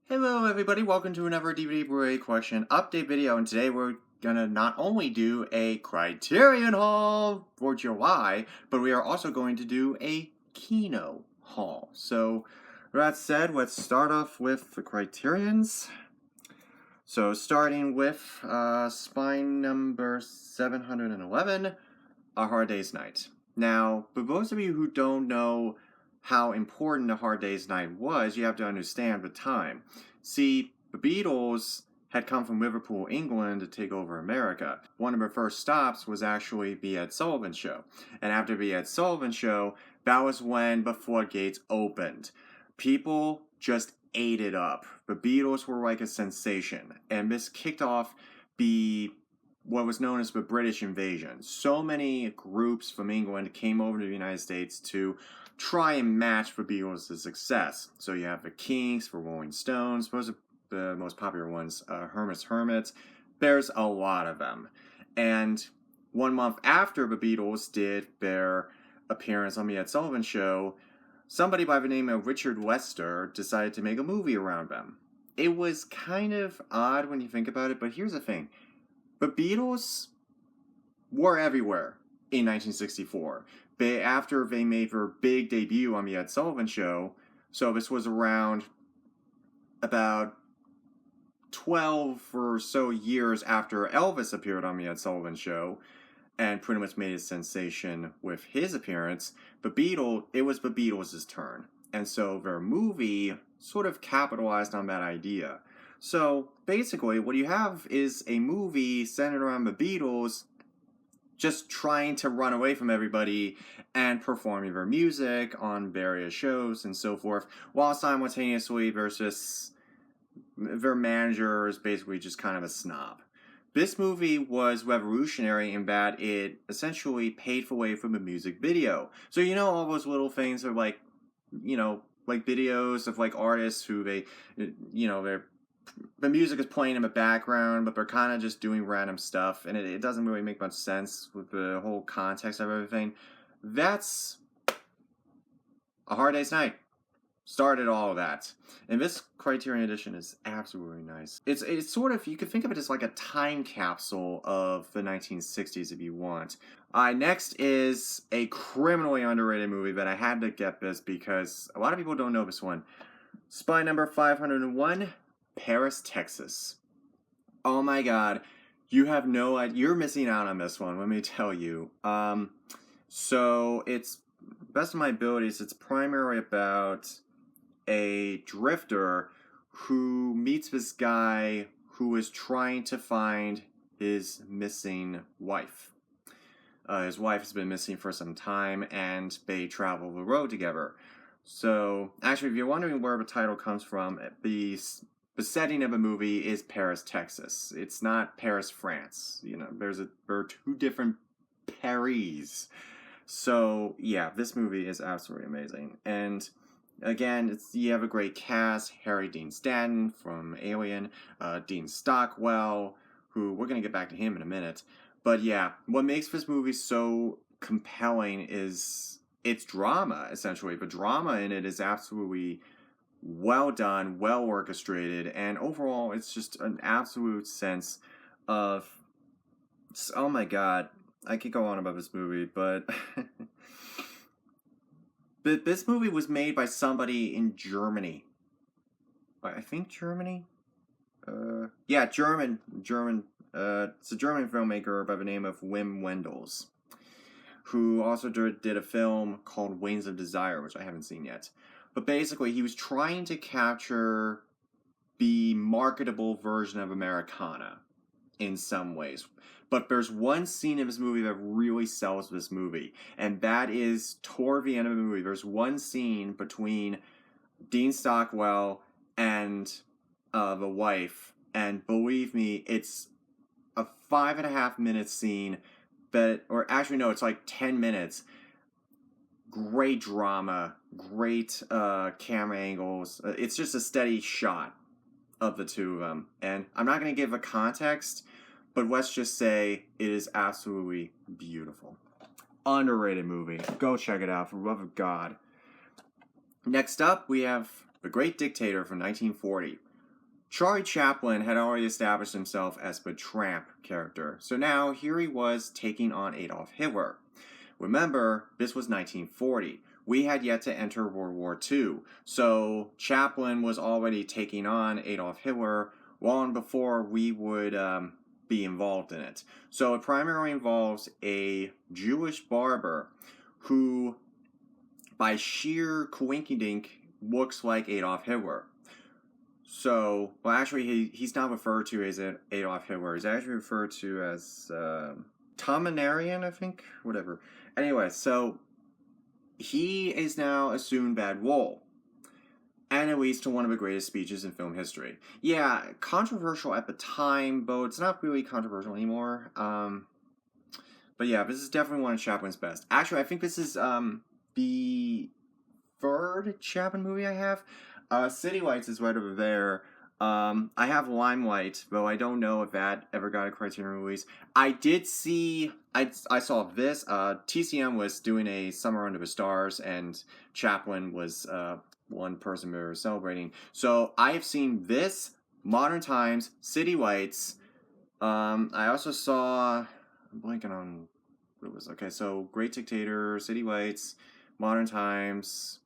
Hello everybody, welcome to another DVD Blu-ray collection update video, and today we're gonna not only do a Criterion haul for July, but we are also going to do a Kino haul. So, with that said, let's start off with the Criterions. So, starting with spine number 711, A Hard Day's Night. Now, for those of you who don't know how important A Hard Day's Night was, you have to understand the time. See, the Beatles had come from Liverpool, England to take over America. One of their first stops was actually the Ed Sullivan Show. And after the Ed Sullivan Show, that was when the floodgates opened. People just ate it up. The Beatles were like a sensation. And this kicked off what was known as the British invasion. So many groups from England came over to the United States to try and match the Beatles' success. So you have the Kinks, the Rolling Stones, those are the most popular ones, Hermits. There's a lot of them. And 1 month after the Beatles did their appearance on the Ed Sullivan Show, somebody by the name of Richard Lester decided to make a movie around them. It was kind of odd when you think about it, but here's the thing. The Beatles were everywhere in 1964. After they made their big debut on the Ed Sullivan Show, so this was around about 12 or so years after Elvis appeared on the Ed Sullivan Show, and pretty much made a sensation with his appearance, it was the Beatles' turn. And so their movie sort of capitalized on that idea. So basically, what you have is a movie centered around the Beatles just trying to run away from everybody and performing their music on various shows and so forth, while simultaneously their manager is basically just kind of a snob. This movie was revolutionary in that it essentially paved the way for the music video. So you know all those little things are like videos of like artists who the music is playing in the background, but they're kind of just doing random stuff, and it doesn't really make much sense with the whole context of everything. That's A Hard Day's Night. Started all of that. And this Criterion edition is absolutely nice. It's sort of, you could think of it as like a time capsule of the 1960s if you want. Next is a criminally underrated movie, but I had to get this because a lot of people don't know this one. Spy number 501. Paris, Texas. Oh my god. You have no idea. You're missing out on this one, let me tell you. So it's, best of my abilities, it's primarily about a drifter who meets this guy who is trying to find his missing wife. His wife has been missing for some time, and they travel the road together. So, actually, if you're wondering where the title comes from, the setting of a movie is Paris, Texas. It's not Paris, France. You know, there are two different Paris. So, yeah, this movie is absolutely amazing. And again, you have a great cast. Harry Dean Stanton from Alien. Dean Stockwell, who we're going to get back to him in a minute. But yeah, what makes this movie so compelling is its drama, essentially. The drama in it is absolutely well done, well orchestrated, and overall it's just an absolute sense of, oh my god, I could go on about this movie, but this movie was made by somebody in Germany. I think Germany? Yeah, German. It's a German filmmaker by the name of Wim Wenders, who also did a film called Wings of Desire, which I haven't seen yet. But basically, he was trying to capture the marketable version of Americana in some ways. But there's one scene in this movie that really sells this movie, and that is toward the end of the movie. There's one scene between Dean Stockwell and the wife, and believe me, it's a 5.5 minute scene it's like 10 minutes. Great drama, great camera angles. It's just a steady shot of the two of them. And I'm not going to give a context, but let's just say it is absolutely beautiful. Underrated movie. Go check it out, for the love of God. Next up, we have The Great Dictator from 1940. Charlie Chaplin had already established himself as the tramp character, so now here he was taking on Adolf Hitler. Remember, this was 1940. We had yet to enter World War II, so Chaplin was already taking on Adolf Hitler long before we would be involved in it. So it primarily involves a Jewish barber who, by sheer coinkydink, looks like Adolf Hitler. So, well, actually, he's not referred to as Adolf Hitler. He's actually referred to as Tominarian, I think, whatever. Anyway, so he is now assumed that role, and it leads to one of the greatest speeches in film history. Yeah, controversial at the time, but it's not really controversial anymore. But yeah, this is definitely one of Chaplin's best. Actually, I think this is the third Chaplin movie I have. City Lights is right over there. I have Limelight, though I don't know if that ever got a Criterion release. I did see, I saw this. TCM was doing a Summer Under the Stars, and Chaplin was one person we were celebrating. So I have seen this, Modern Times, City Lights. I also saw, I'm blanking on what it was. Okay, so Great Dictator, City Lights, Modern Times,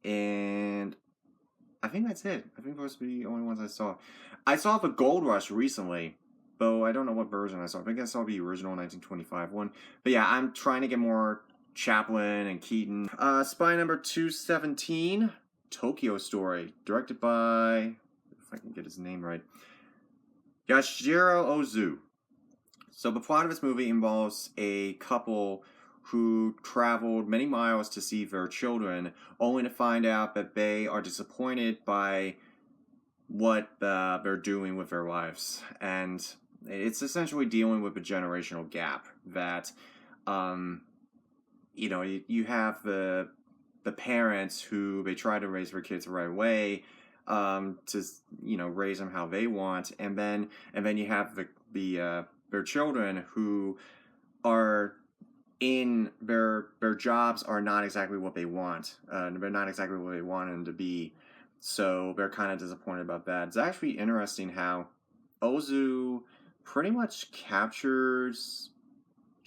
and I think that's it. I think those were the only ones I saw. I saw the Gold Rush recently, though I don't know what version I saw. I think I saw the original 1925 one. But yeah, I'm trying to get more Chaplin and Keaton. Spy number 217, Tokyo Story, directed by, if I can get his name right, Yashiro Ozu. So the plot of this movie involves a couple who traveled many miles to see their children, only to find out that they are disappointed by what they're doing with their lives. And it's essentially dealing with a generational gap that, you have the parents who they try to raise their kids the right way, to raise them how they want, and then you have their children who are in their jobs are not exactly what they want. They're not exactly what they want them to be. So they're kind of disappointed about that. It's actually interesting how Ozu pretty much captures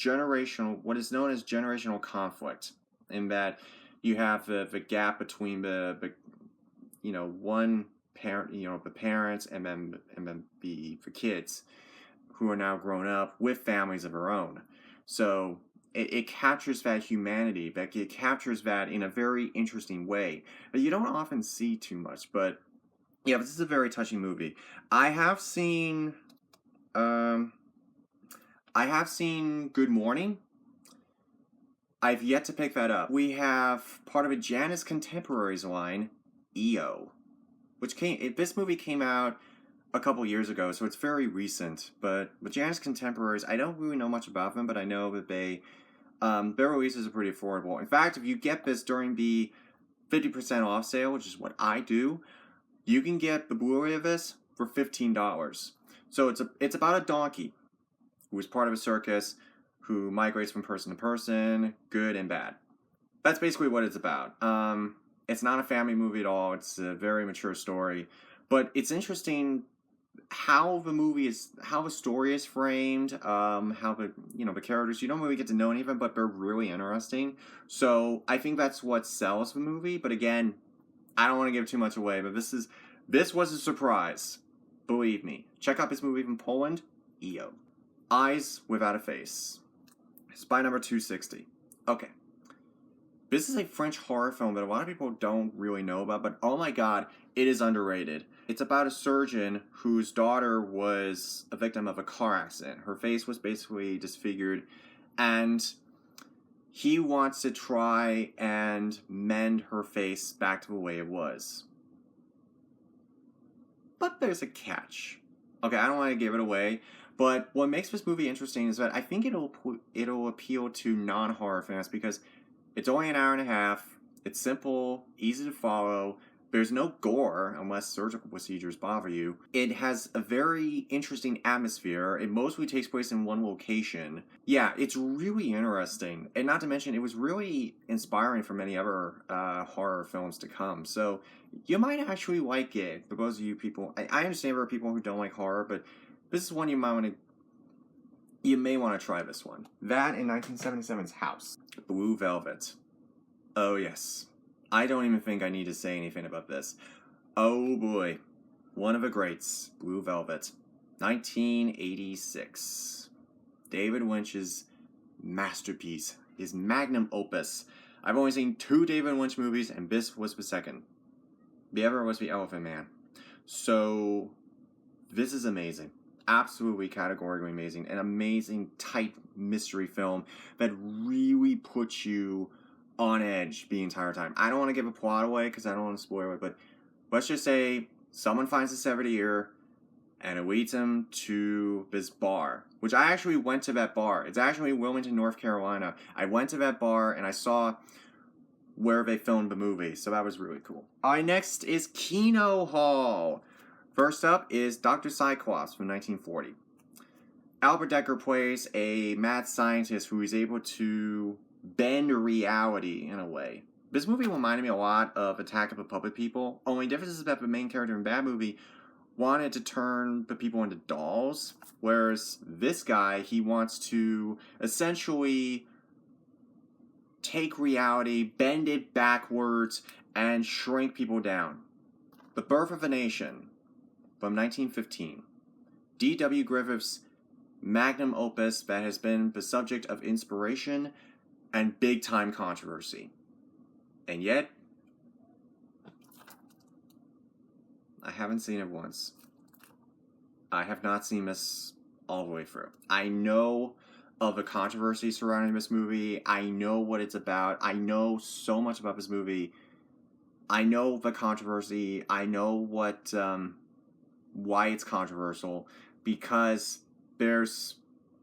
what is known as generational conflict, in that you have the gap between the one parent, the parents, and then the kids who are now grown up with families of their own. So it captures that humanity, it captures that in a very interesting way that you don't often see too much. But yeah, this is a very touching movie. I have seen Good Morning. I've yet to pick that up. We have part of a Janus Contemporaries line, EO, this movie came out a couple years ago, so it's very recent. But with Janus Contemporaries, I don't really know much about them, but I know that their releases are pretty affordable. In fact, if you get this during the 50% off sale, which is what I do, you can get the Blu-ray of this for $15. So it's about a donkey who is part of a circus who migrates from person to person, good and bad. That's basically what it's about. It's not a family movie at all. It's a very mature story. But it's interesting how the story is framed, how the characters, you don't really get to know any of them, but they're really interesting. So I think that's what sells the movie. But again, I don't want to give too much away, but this was a surprise. Believe me. Check out this movie from Poland, EO. Eyes Without a Face. Spy number 260. Okay. This is a French horror film that a lot of people don't really know about, but oh my god, it is underrated. It's about a surgeon whose daughter was a victim of a car accident. Her face was basically disfigured, and he wants to try and mend her face back to the way it was. But there's a catch. Okay, I don't want to give it away, but what makes this movie interesting is that I think it'll appeal to non-horror fans because it's only an hour and a half. It's simple, easy to follow. There's no gore unless surgical procedures bother you. It has a very interesting atmosphere. It mostly takes place in one location. Yeah, it's really interesting. And not to mention, it was really inspiring for many other horror films to come. So you might actually like it. For those of you people, I understand there are people who don't like horror, but this is one you may want to try this one. That in 1977's House. Blue Velvet. Oh yes. I don't even think I need to say anything about this. Oh boy. One of the greats. Blue Velvet. 1986. David Lynch's masterpiece. His magnum opus. I've only seen 2 David Lynch movies, and this was the second. The other was The Elephant Man. So, this is amazing. Absolutely categorically amazing. An amazing, tight mystery film that really puts you on edge the entire time. I don't want to give a plot away because I don't want to spoil it, but let's just say someone finds a severed ear and it leads them to this bar, which I actually went to that bar. It's actually in Wilmington, North Carolina. I went to that bar and I saw where they filmed the movie, so that was really cool. Alright, next is Kino Hall. First up is Dr. Cyclops from 1940. Albert Decker plays a mad scientist who is able to bend reality in a way. This movie reminded me a lot of Attack of the Puppet People. Only difference is that the main character in that movie wanted to turn the people into dolls, whereas this guy, he wants to essentially take reality, bend it backwards, and shrink people down. The Birth of a Nation from 1915. D.W. Griffith's magnum opus that has been the subject of inspiration and big-time controversy. And yet, I haven't seen it once. I have not seen this all the way through. I know of the controversy surrounding this movie. I know what it's about. I know so much about this movie. I know the controversy. I know what why it's controversial, because there's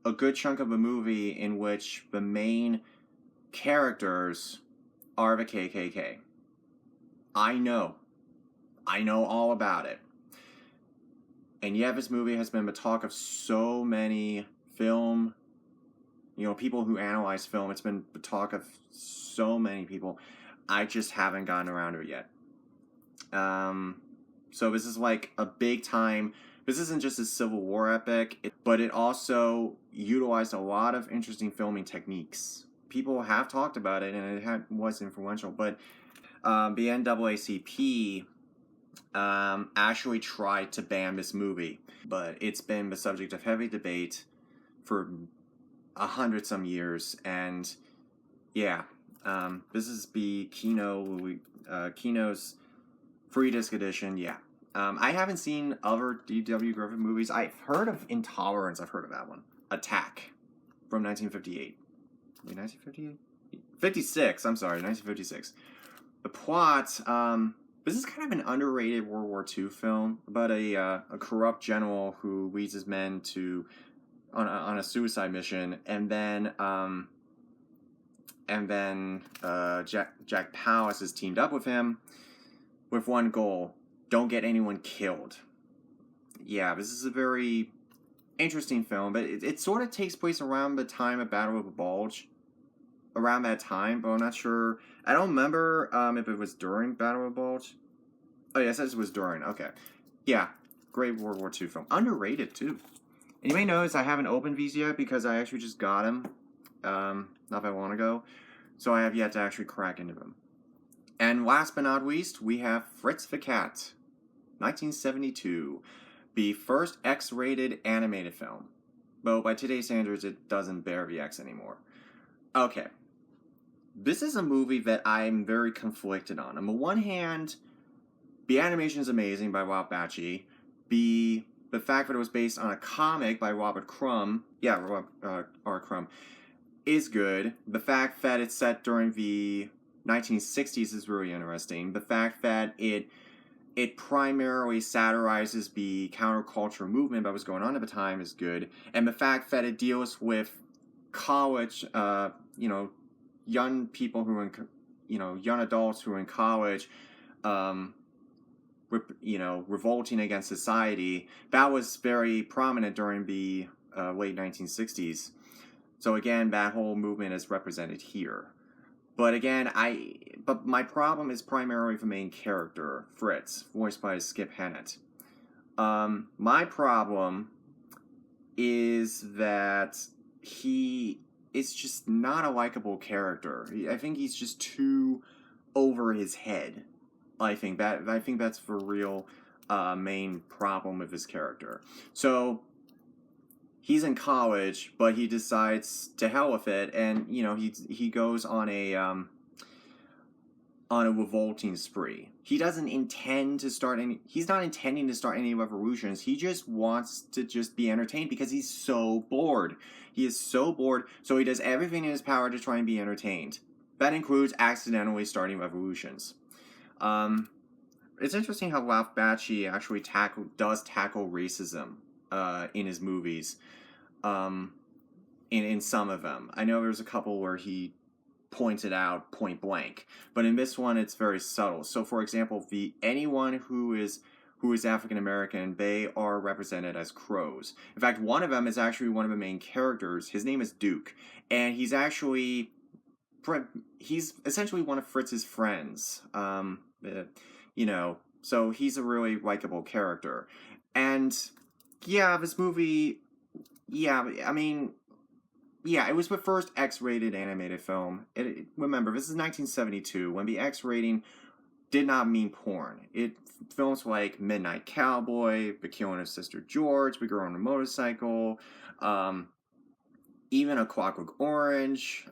a good chunk of the movie in which the main characters are the KKK. I know all about it. And yet this movie has been the talk of so many film, people who analyze film. It's been the talk of so many people. I just haven't gotten around to it yet. So this is like a big time. This isn't just a Civil War epic, but it also utilized a lot of interesting filming techniques. People have talked about it, and it was influential, but the NAACP actually tried to ban this movie, but it's been the subject of heavy debate for 100-some years, and yeah, this is the Kino's free disc edition. Yeah, I haven't seen other D.W. Griffith movies. I've heard of Intolerance. I've heard of that one. Attack from 1958. 1958? 56. I'm sorry, 1956. The plot. This is kind of an underrated World War II film about a corrupt general who leads his men on a suicide mission, and then Jack Palance is teamed up with him with one goal: don't get anyone killed. Yeah, this is a very interesting film, but it sort of takes place around the time of Battle of the Bulge. Around that time, but I'm not sure. I don't remember if it was during Battle of the Bulge. Oh, yes, it was during. Okay. Yeah, great World War II film. Underrated, too. And you may notice I haven't opened these yet because I actually just got them not that long ago. So I have yet to actually crack into them. And last but not least, we have Fritz the Cat, 1972. The first X-rated animated film. Though by today's standards, it doesn't bear the X anymore. Okay. This is a movie that I'm very conflicted on. On the one hand, the animation is amazing by Ralph Bakshi. The fact that it was based on a comic by Robert Crumb, R. Crumb, is good. The fact that it's set during the 1960s is really interesting. The fact that it primarily satirizes the counterculture movement that was going on at the time is good. And the fact that it deals with college, young people who are young adults who are in college, revolting against society. That was very prominent during the late 1960s. So again, that whole movement is represented here. But again, but my problem is primarily the main character, Fritz, voiced by Skip Hannett. My problem is that he is just not a likable character. I think he's just too over his head. I think that's the real main problem with this character. So he's in college, but he decides to hell with it, and he goes on a revolting spree. He doesn't intend to start any. He's not intending to start any revolutions. He just wants to just be entertained because he's so bored. He is so bored, so he does everything in his power to try and be entertained. That includes accidentally starting revolutions. It's interesting how Ralph Bakshi actually does tackle racism in his movies. In some of them, I know there's a couple where he pointed out point blank, but in this one it's very subtle. So for example, anyone who is African American, they are represented as crows. In fact, one of them is actually one of the main characters. His name is Duke, and he's essentially one of Fritz's friends. So he's a really likable character. And yeah, this movie, it was the first X-rated animated film. Remember, this is 1972, when the X rating did not mean porn. Films like Midnight Cowboy, The Killing of Sister George, The Girl on a Motorcycle, even A Clockwork Orange,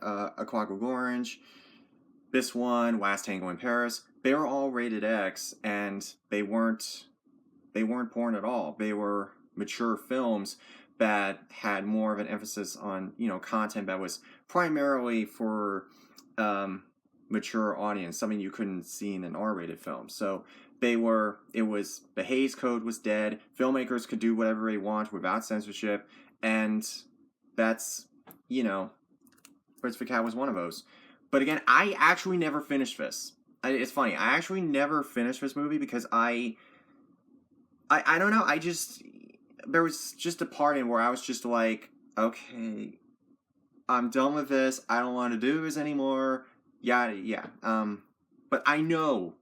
this one, Last Tango in Paris, they were all rated X, and they weren't porn at all. They were mature films that had more of an emphasis on, content that was primarily for mature audience, something you couldn't see in an R-rated film. So the Hays Code was dead. Filmmakers could do whatever they want without censorship, and that's, Fritz the Cat was one of those. But again, I actually never finished this. It's funny. I actually never finished this movie because I don't know. There was just a part in where I was just like, okay, I'm done with this. I don't want to do this anymore. Yeah. But I know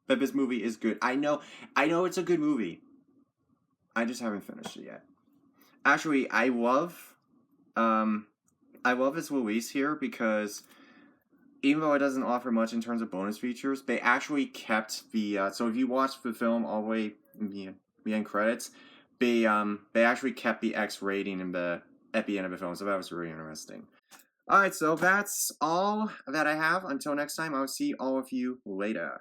that this movie is good. I know it's a good movie. I just haven't finished it yet. Actually, I love this release here because even though it doesn't offer much in terms of bonus features, they actually kept the so if you watch the film all the way in the end credits, they actually kept the X rating at the end of the film, so that was really interesting. Alright, so that's all that I have. Until next time, I'll see all of you later.